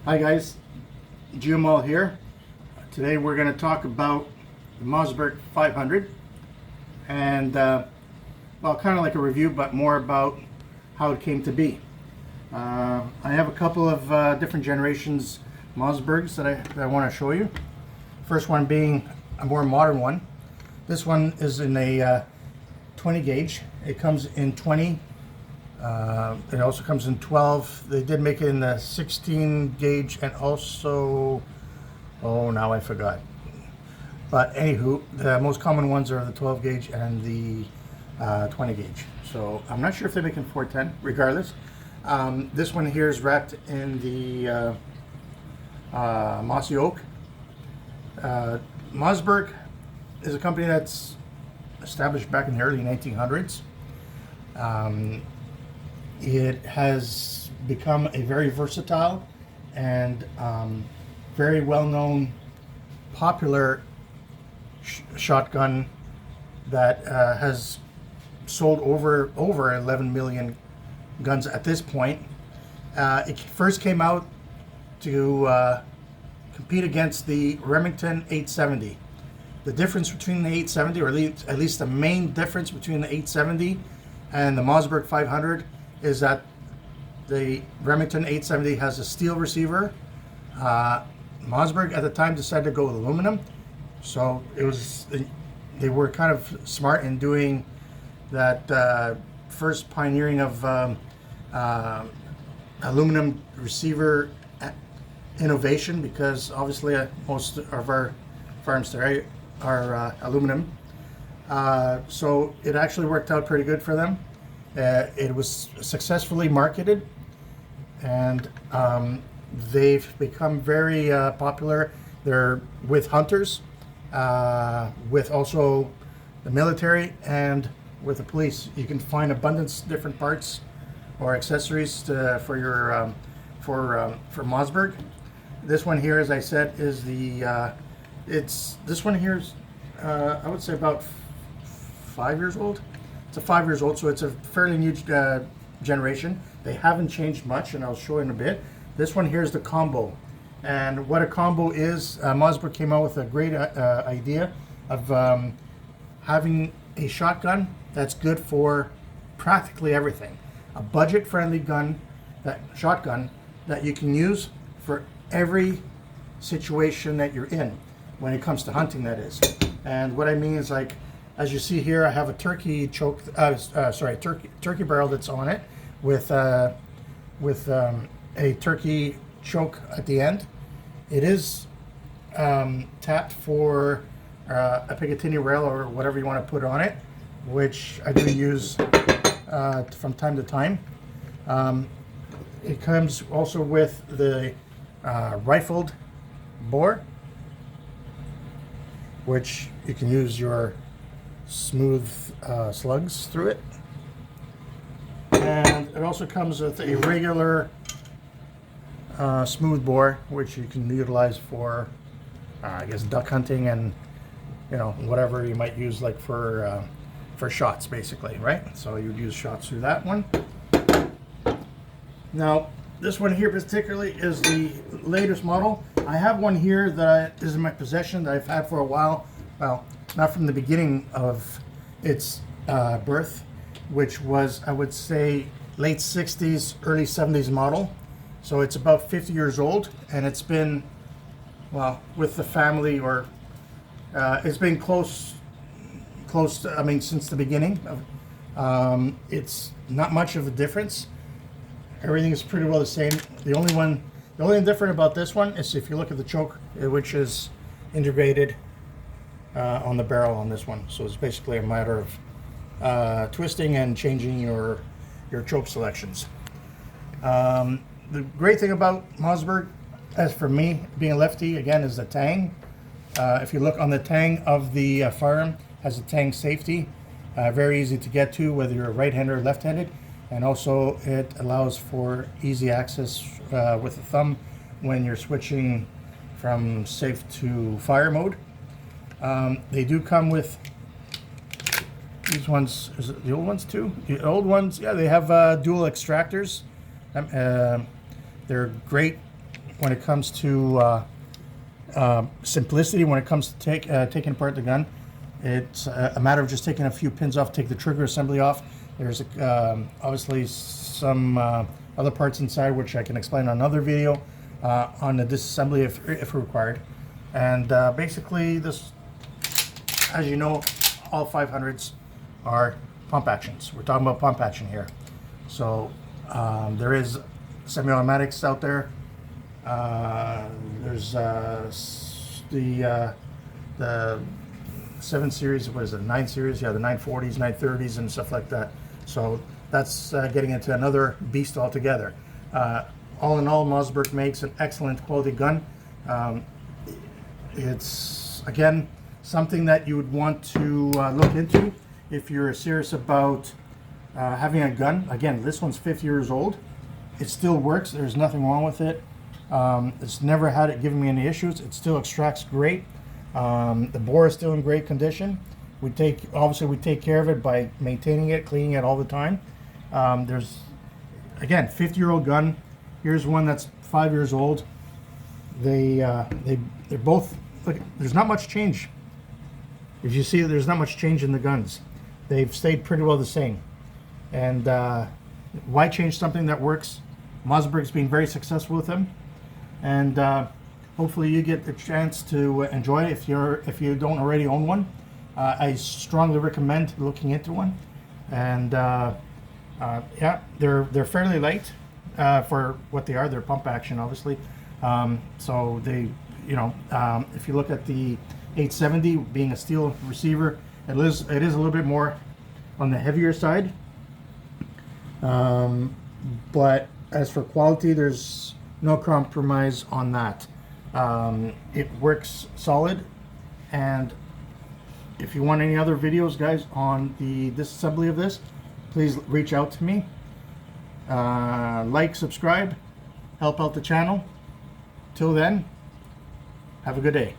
Hi guys, GML here. Today we're going to talk about the Mossberg 500 and well, kind of like a review, but more about how it came to be. I have a couple of different generations Mossbergs that I want to show you. First one being a more modern one. This one is in a 20 gauge. It comes in 20. It also comes in 12. They did make it in the 16 gauge and also, oh, now I forgot. But anywho, the most common ones are the 12 gauge and the 20 gauge. So I'm not sure if they make it in 410, regardless. This one here is wrapped in the mossy oak. Mossberg is a company that's established back in the early 1900s. It has become a very versatile and very well-known, popular shotgun that has sold over 11 million guns at this point. It first came out to compete against the Remington 870. The difference between the 870, or at least the main difference between the 870 and the Mossberg 500, is that the Remington 870 has a steel receiver. Mossberg at the time decided to go with aluminum, so they were kind of smart in doing that first pioneering of aluminum receiver innovation, because obviously most of our firearms today are aluminum. So it actually worked out pretty good for them. It was successfully marketed, and they've become very popular. They're with hunters, with also the military, and with the police. You can find abundance different parts or accessories for your for Mossberg. This one here, as I said, is the this one here is I would say about 5 years old. It's a 5 years old, so it's a fairly new generation. They haven't changed much, and I'll show you in a bit. This one here is the combo, and what a combo is, Mossberg came out with a great idea of having a shotgun that's good for practically everything. A budget-friendly shotgun that you can use for every situation that you're in, when it comes to hunting, that is. And what I mean is, like, as you see here, I have a turkey choke, turkey barrel that's on it with a turkey choke at the end. It is tapped for a Picatinny rail or whatever you want to put on it, which I do use from time to time. It comes also with the rifled bore, which you can use your smooth slugs through it, and it also comes with a regular smooth bore, which you can utilize for I guess duck hunting and whatever you might use, like for shots, basically, right? So you'd use shots through that one. Now this one here particularly is the latest model. I have one here that is in my possession that I've had for a while. Well, not from the beginning of its birth, which was, I would say, late 60s, early 70s model. So it's about 50 years old, and it's been, well, with the family, or it's been close to, I mean, since the beginning. It's not much of a difference. Everything is pretty well the same. The only thing different about this one is if you look at the choke, which is integrated on the barrel on this one. So it's basically a matter of twisting and changing your choke selections. The great thing about Mossberg, as for me being a lefty, again, is the tang. If you look on the tang of the firearm, has a tang safety, very easy to get to, whether you're right-handed or left-handed, and also it allows for easy access with the thumb when you're switching from safe to fire mode. They do come with these ones. Is it the old ones too? The old ones, yeah, they have dual extractors. They're great when it comes to simplicity. When it comes to taking apart the gun, it's a matter of just taking a few pins off, take the trigger assembly off. There's obviously some other parts inside which I can explain on another video on the disassembly if required. And basically, this, as you know, all 500s are pump actions. We're talking about pump action here. So there is semi-automatics out there. There's the 7 series, what is it, 9 series? Yeah, the 940s, 930s, and stuff like that. So that's getting into another beast altogether. All in all, Mossberg makes an excellent quality gun. It's, again, something that you would want to look into if you're serious about having a gun. Again, this one's 50 years old. It still works. There's nothing wrong with it. It's never had it giving me any issues. It still extracts great. The bore is still in great condition. We take care of it by maintaining it, cleaning it all the time. There's, again, 50-year-old gun. Here's one that's 5 years old. They're both, look, there's not much change. If you see, there's not much change in the guns. They've stayed pretty well the same. And why change something that works? Mossberg's been very successful with them, and hopefully you get the chance to enjoy it if you don't already own one. I strongly recommend looking into one. And yeah, they're fairly light for what they are. They're pump action, obviously. So they, if you look at the 870 being a steel receiver, it is a little bit more on the heavier side. But as for quality, there's no compromise on that. It works solid. And if you want any other videos, guys, on the disassembly of this, please reach out to me. Like, subscribe, help out the channel. Till then, have a good day.